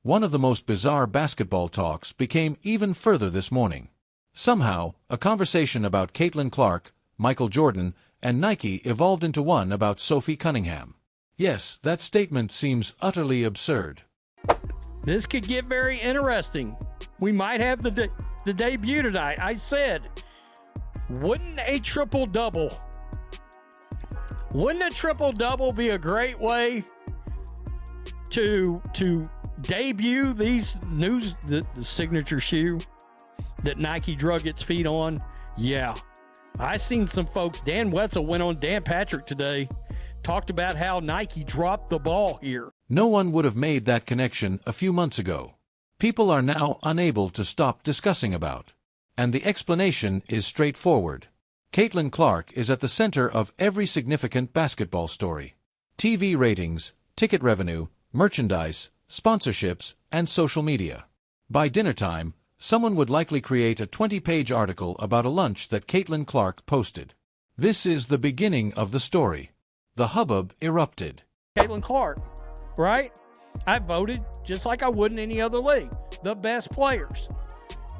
One of the most bizarre basketball talks became even further this morning. Somehow, a conversation about Caitlin Clark, Michael Jordan, and Nike evolved into one about Sophie Cunningham. Yes, that statement seems utterly absurd. This could get very interesting. We might have the debut tonight. I said, wouldn't a triple-double be a great way to debut these the signature shoe that Nike drug its feet on? Yeah. I seen some folks. Dan Wetzel went on Dan Patrick today, talked about how Nike dropped the ball here. No one would have made that connection a few months ago. People are now unable to stop discussing about. And the explanation is straightforward. Caitlin Clark is at the center of every significant basketball story. TV ratings, ticket revenue, merchandise, sponsorships, and social media. By dinner time, someone would likely create a 20-page article about a lunch that Caitlin Clark posted. This is the beginning of the story. The hubbub erupted. Caitlin Clark, right? I voted just like I would in any other league. The best players.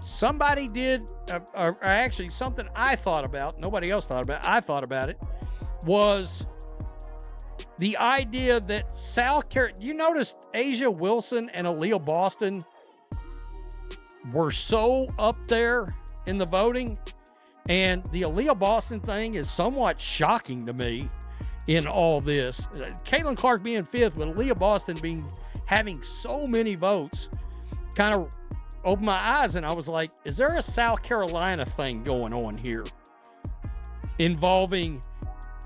Somebody did, or actually something I thought about, nobody else thought about, I thought about it, was the idea that South Carolina, you noticed Asia Wilson and Aaliyah Boston were so up there in the voting, and the Aaliyah Boston thing is somewhat shocking to me in all this. Caitlin Clark being fifth, but Aaliyah Boston having so many votes kind of opened my eyes, and I was like, is there a South Carolina thing going on here involving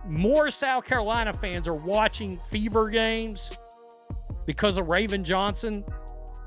more South Carolina fans are watching Fever games because of Raven Johnson?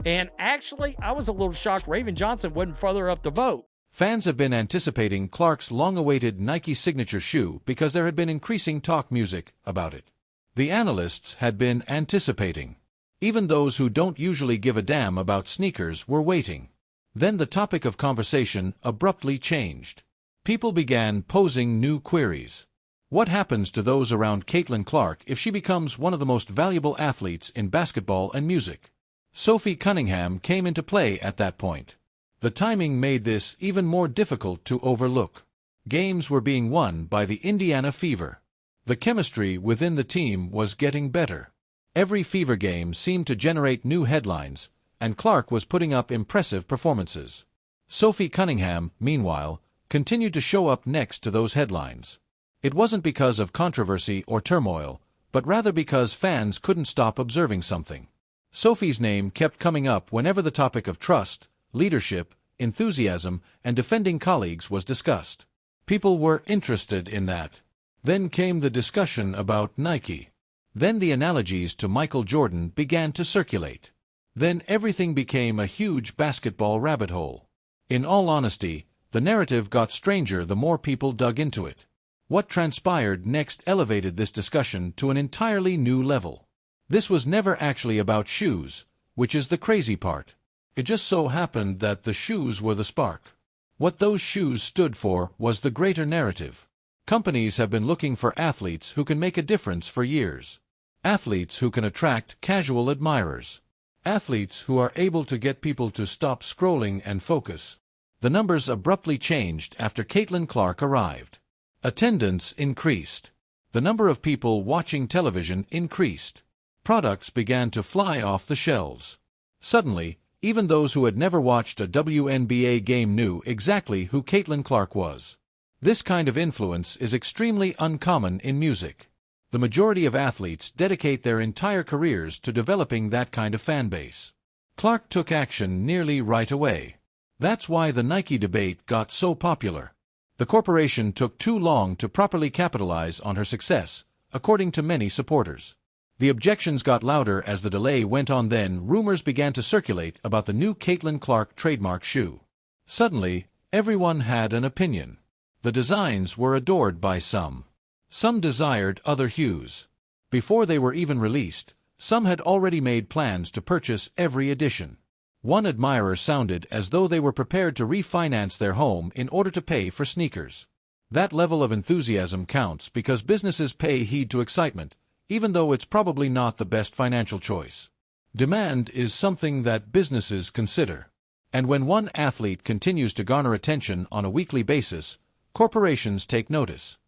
And actually, I was a little shocked Raven Johnson wasn't further up the vote. Fans have been anticipating Clark's long-awaited Nike signature shoe because there had been increasing talk music about it. The analysts had been anticipating. Even those who don't usually give a damn about sneakers were waiting. Then the topic of conversation abruptly changed. People began posing new queries. What happens to those around Caitlin Clark if she becomes one of the most valuable athletes in basketball and music? Sophie Cunningham came into play at that point. The timing made this even more difficult to overlook. Games were being won by the Indiana Fever. The chemistry within the team was getting better. Every Fever game seemed to generate new headlines, and Clark was putting up impressive performances. Sophie Cunningham, meanwhile, continued to show up next to those headlines. It wasn't because of controversy or turmoil, but rather because fans couldn't stop observing something. Sophie's name kept coming up whenever the topic of trust, leadership, enthusiasm, and defending colleagues was discussed. People were interested in that. Then came the discussion about Nike. Then the analogies to Michael Jordan began to circulate. Then everything became a huge basketball rabbit hole. In all honesty, the narrative got stranger the more people dug into it. What transpired next elevated this discussion to an entirely new level. This was never actually about shoes, which is the crazy part. It just so happened that the shoes were the spark. What those shoes stood for was the greater narrative. Companies have been looking for athletes who can make a difference for years. Athletes who can attract casual admirers. Athletes who are able to get people to stop scrolling and focus. The numbers abruptly changed after Caitlin Clark arrived. Attendance increased. The number of people watching television increased. Products began to fly off the shelves. Suddenly, even those who had never watched a WNBA game knew exactly who Caitlin Clark was. This kind of influence is extremely uncommon in music. The majority of athletes dedicate their entire careers to developing that kind of fan base. Clark took action nearly right away. That's why the Nike debate got so popular. The corporation took too long to properly capitalize on her success, according to many supporters. The objections got louder as the delay went on. Then rumors began to circulate about the new Caitlin Clark trademark shoe. Suddenly, everyone had an opinion. The designs were adored by some. Some desired other hues. Before they were even released, some had already made plans to purchase every edition. One admirer sounded as though they were prepared to refinance their home in order to pay for sneakers. That level of enthusiasm counts because businesses pay heed to excitement, even though it's probably not the best financial choice. Demand is something that businesses consider. And when one athlete continues to garner attention on a weekly basis, corporations take notice.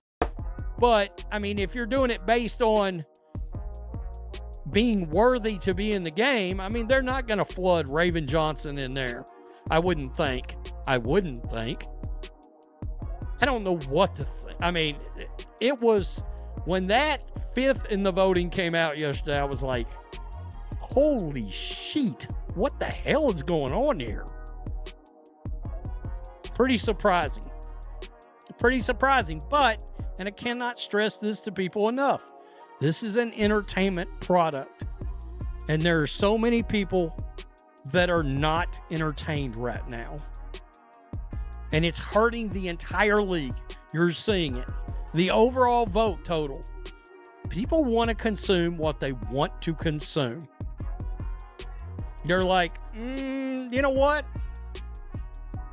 But, I mean, if you're doing it based on being worthy to be in the game, I mean, they're not going to flood Raven Johnson in there. I wouldn't think. I don't know what to think. I mean, it was, when that 5th in the voting came out yesterday, I was like, holy shit, what the hell is going on here? Pretty surprising. But, and I cannot stress this to people enough, this is an entertainment product. And there are so many people that are not entertained right now. And it's hurting the entire league. You're seeing it. The overall vote total. People want to consume what they want to consume. They're like, you know what?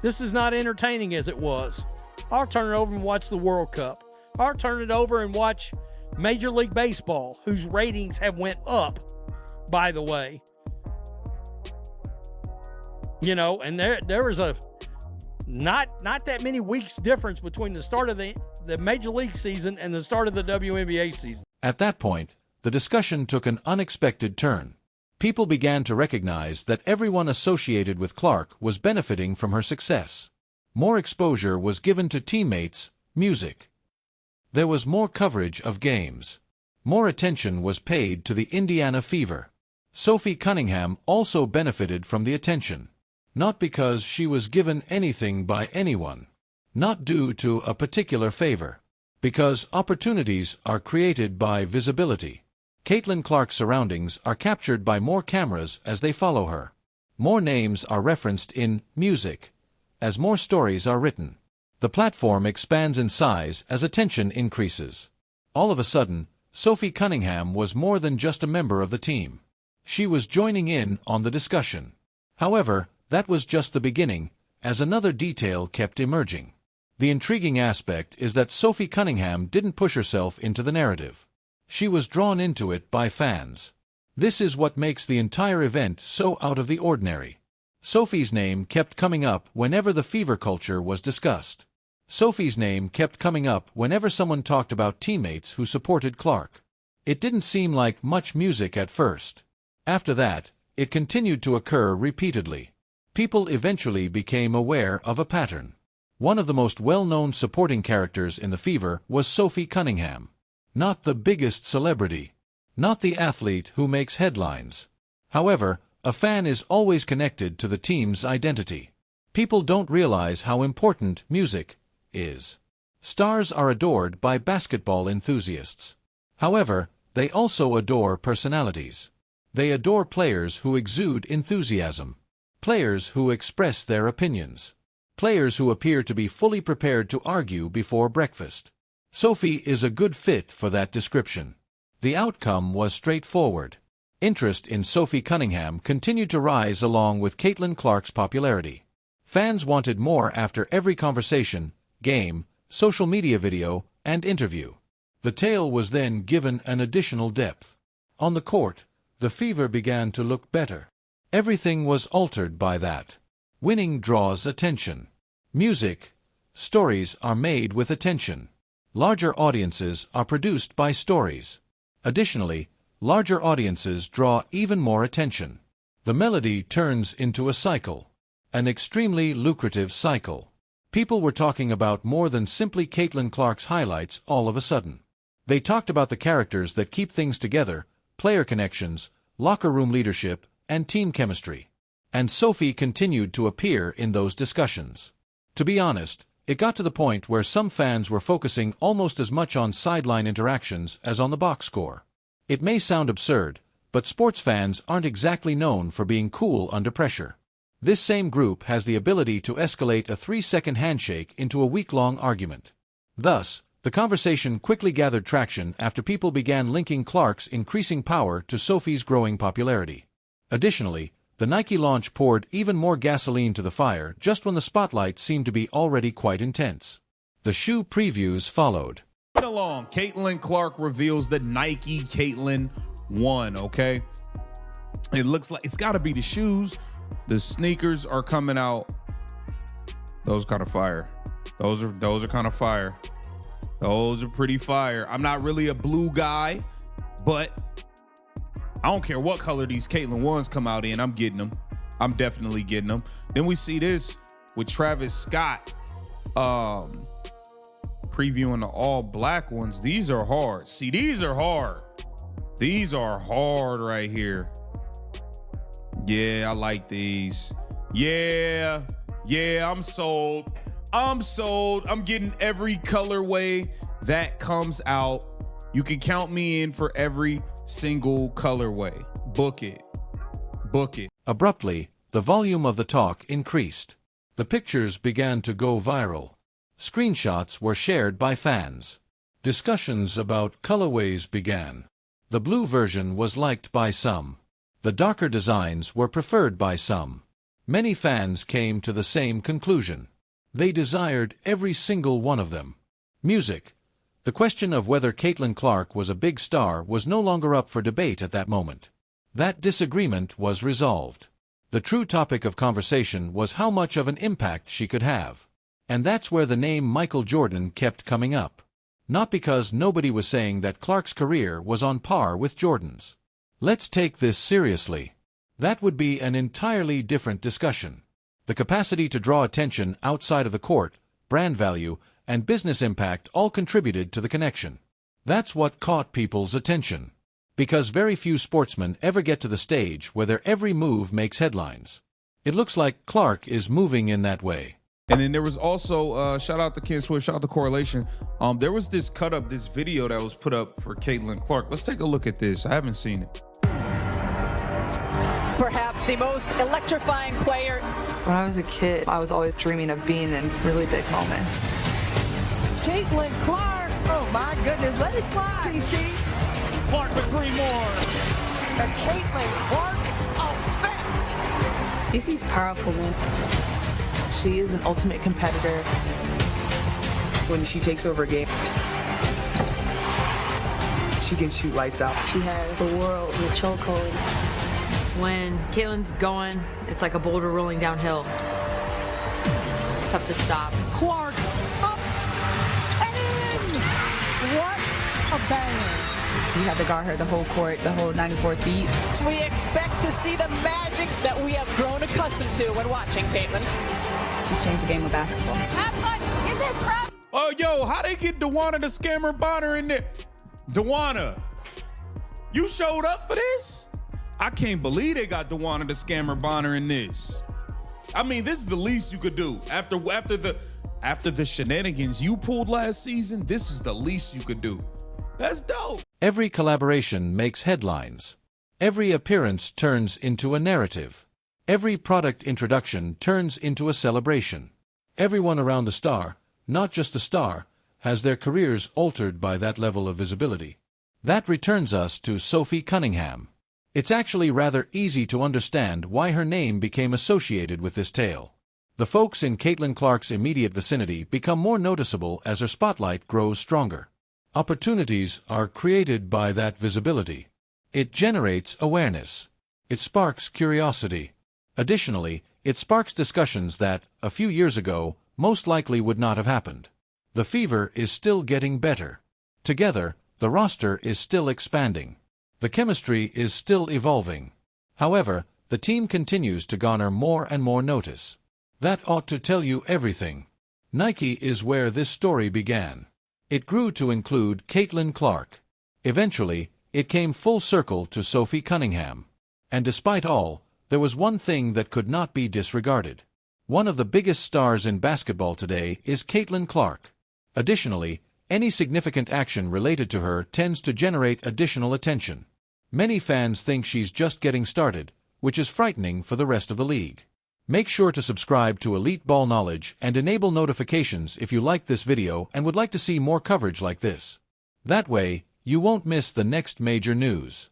This is not entertaining as it was. I'll turn it over and watch the World Cup. I'll turn it over and watch Major League Baseball, whose ratings have went up, by the way. You know, and there was a not that many weeks difference between the start of the Major League season and the start of the WNBA season. At that point, the discussion took an unexpected turn. People began to recognize that everyone associated with Clark was benefiting from her success. More exposure was given to teammates, music. There was more coverage of games. More attention was paid to the Indiana Fever. Sophie Cunningham also benefited from the attention. Not because she was given anything by anyone. Not due to a particular favor. Because opportunities are created by visibility. Caitlin Clark's surroundings are captured by more cameras as they follow her. More names are referenced in music, as more stories are written. The platform expands in size as attention increases. All of a sudden, Sophie Cunningham was more than just a member of the team. She was joining in on the discussion. However, that was just the beginning, as another detail kept emerging. The intriguing aspect is that Sophie Cunningham didn't push herself into the narrative. She was drawn into it by fans. This is what makes the entire event so out of the ordinary. Sophie's name kept coming up whenever the fever culture was discussed. Sophie's name kept coming up whenever someone talked about teammates who supported Clark. It didn't seem like much music at first. After that, it continued to occur repeatedly. People eventually became aware of a pattern. One of the most well-known supporting characters in the Fever was Sophie Cunningham. Not the biggest celebrity. Not the athlete who makes headlines. However, a fan is always connected to the team's identity. People don't realize how important music is. Stars are adored by basketball enthusiasts. However, they also adore personalities. They adore players who exude enthusiasm. Players who express their opinions. Players who appear to be fully prepared to argue before breakfast. Sophie is a good fit for that description. The outcome was straightforward. Interest in Sophie Cunningham continued to rise along with Caitlin Clark's popularity. Fans wanted more after every conversation, game, social media video, and interview. The tale was then given an additional depth. On the court, the Fever began to look better. Everything was altered by that. Winning draws attention. Music, stories are made with attention. Larger audiences are produced by stories. Additionally, larger audiences draw even more attention. The melody turns into a cycle. An extremely lucrative cycle. People were talking about more than simply Caitlin Clark's highlights all of a sudden. They talked about the characters that keep things together, player connections, locker room leadership, and team chemistry. And Sophie continued to appear in those discussions. To be honest, it got to the point where some fans were focusing almost as much on sideline interactions as on the box score. It may sound absurd, but sports fans aren't exactly known for being cool under pressure. This same group has the ability to escalate a 3-second handshake into a week-long argument. Thus, the conversation quickly gathered traction after people began linking Clark's increasing power to Sophie's growing popularity. Additionally, the Nike launch poured even more gasoline to the fire just when the spotlight seemed to be already quite intense. The shoe previews followed. Along, Caitlin Clark reveals that Nike Caitlin won, okay? It looks like it's got to be the shoes. The sneakers are coming out. Those kind of fire. Those are kind of fire. Those are pretty fire. I'm not really a blue guy, but I don't care what color these Caitlin ones come out in. I'm getting them. I'm definitely getting them. Then we see this with Travis Scott previewing the all black ones. These are hard. See, these are hard. These are hard right here. Yeah, I like these. Yeah, I'm sold. I'm getting every colorway that comes out. You can count me in for every single colorway. Book it. Book it. Abruptly, the volume of the talk increased. The pictures began to go viral. Screenshots were shared by fans. Discussions about colorways began. The blue version was liked by some. The darker designs were preferred by some. Many fans came to the same conclusion. They desired every single one of them. Music. The question of whether Caitlin Clark was a big star was no longer up for debate at that moment. That disagreement was resolved. The true topic of conversation was how much of an impact she could have. And that's where the name Michael Jordan kept coming up. Not because nobody was saying that Clark's career was on par with Jordan's. Let's take this seriously. That would be an entirely different discussion. The capacity to draw attention outside of the court, brand value, and business impact all contributed to the connection. That's what caught people's attention. Because very few sportsmen ever get to the stage where their every move makes headlines. It looks like Clark is moving in that way. And then there was also, shout out to Ken Swift, shout out to Correlation. There was this cut up, this video that was put up for Caitlin Clark. Let's take a look at this. I haven't seen it. Perhaps the most electrifying player. When I was a kid, I was always dreaming of being in really big moments. Caitlin Clark, oh my goodness, let it fly. CC. Clark with 3 more. The Caitlin Clark effect. Cece's powerful, man. She is an ultimate competitor. When she takes over a game, she can shoot lights out. She has the world in a chokehold. When Caitlin's going, it's like a boulder rolling downhill. It's tough to stop. Clark up and in. What a bang. You have to guard her the whole court, the whole 94 feet. We expect to see the magic that we have grown accustomed to when watching Caitlin. She's changed the game of basketball. Have fun. Get this, bro. Oh, yo, how they get Dewana the Scammer Bonner in there? Dewana, you showed up for this? I can't believe they got Dewana the Scammer Bonner in this. I mean, this is the least you could do. After the shenanigans you pulled last season, this is the least you could do. That's dope. Every collaboration makes headlines. Every appearance turns into a narrative. Every product introduction turns into a celebration. Everyone around the star, not just the star, has their careers altered by that level of visibility. That returns us to Sophie Cunningham. It's actually rather easy to understand why her name became associated with this tale. The folks in Caitlin Clark's immediate vicinity become more noticeable as her spotlight grows stronger. Opportunities are created by that visibility. It generates awareness. It sparks curiosity. Additionally, it sparks discussions that, a few years ago, most likely would not have happened. The fever is still getting better. Together, the roster is still expanding. The chemistry is still evolving. However, the team continues to garner more and more notice. That ought to tell you everything. Nike is where this story began. It grew to include Caitlin Clark. Eventually, it came full circle to Sophie Cunningham. And despite all, there was one thing that could not be disregarded. One of the biggest stars in basketball today is Caitlin Clark. Additionally, any significant action related to her tends to generate additional attention. Many fans think she's just getting started, which is frightening for the rest of the league. Make sure to subscribe to Elite Ball Knowledge and enable notifications if you like this video and would like to see more coverage like this. That way, you won't miss the next major news.